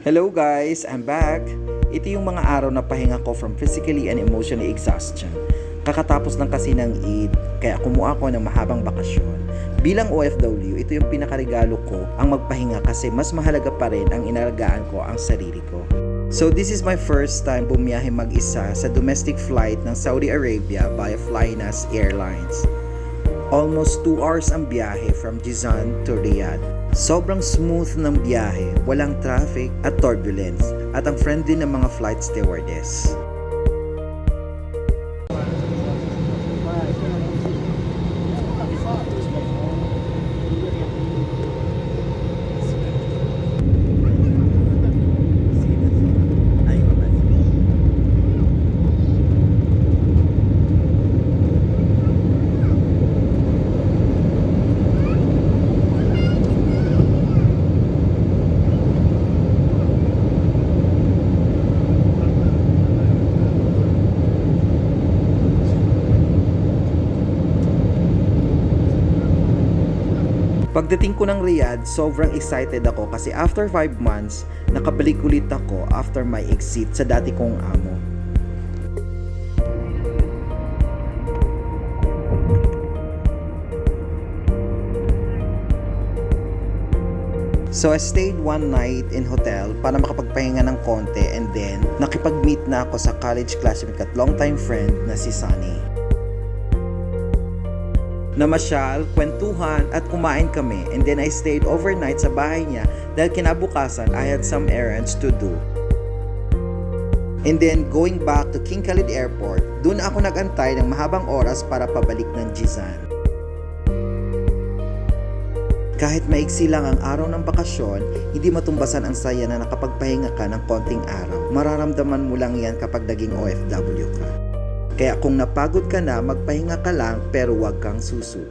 Hello guys, I'm back! Ito yung mga araw na pahinga ko from physically and emotionally exhaustion. Kakatapos lang kasi ng Eid, kaya kumuha ko ng mahabang bakasyon. Bilang OFW, ito yung pinakaregalo ko ang magpahinga kasi mas mahalaga pa rin ang inalagaan ko ang sarili ko. So this is my first time bumiyahe mag-isa sa domestic flight ng Saudi Arabia via Flynas Airlines. Almost 2 hours ang biyahe from Jizan to Riyadh. Sobrang smooth ng biyahe, walang traffic at turbulence, at ang friendly ng mga flight stewardess. Pagdating ko ng Riyadh, sobrang excited ako kasi after 5 months, nakabalik ulit ako after my exit sa dati kong amo. So I stayed one night in hotel para makapagpahinga ng konti, and then nakipag-meet na ako sa college classmate at longtime friend na si Sunny. Namasyal, kwentuhan at kumain kami, and then I stayed overnight sa bahay niya dahil kinabukasan I had some errands to do. And then going back to King Khalid Airport, doon ako nag-antay ng mahabang oras para pabalik ng Jizan. Kahit maiksi lang ang araw ng bakasyon, hindi matumbasan ang saya na nakapagpahinga ka ng konting araw. Mararamdaman mo lang yan kapag naging OFW ka. Kaya kung napagod ka na, magpahinga ka lang pero huwag kang susu.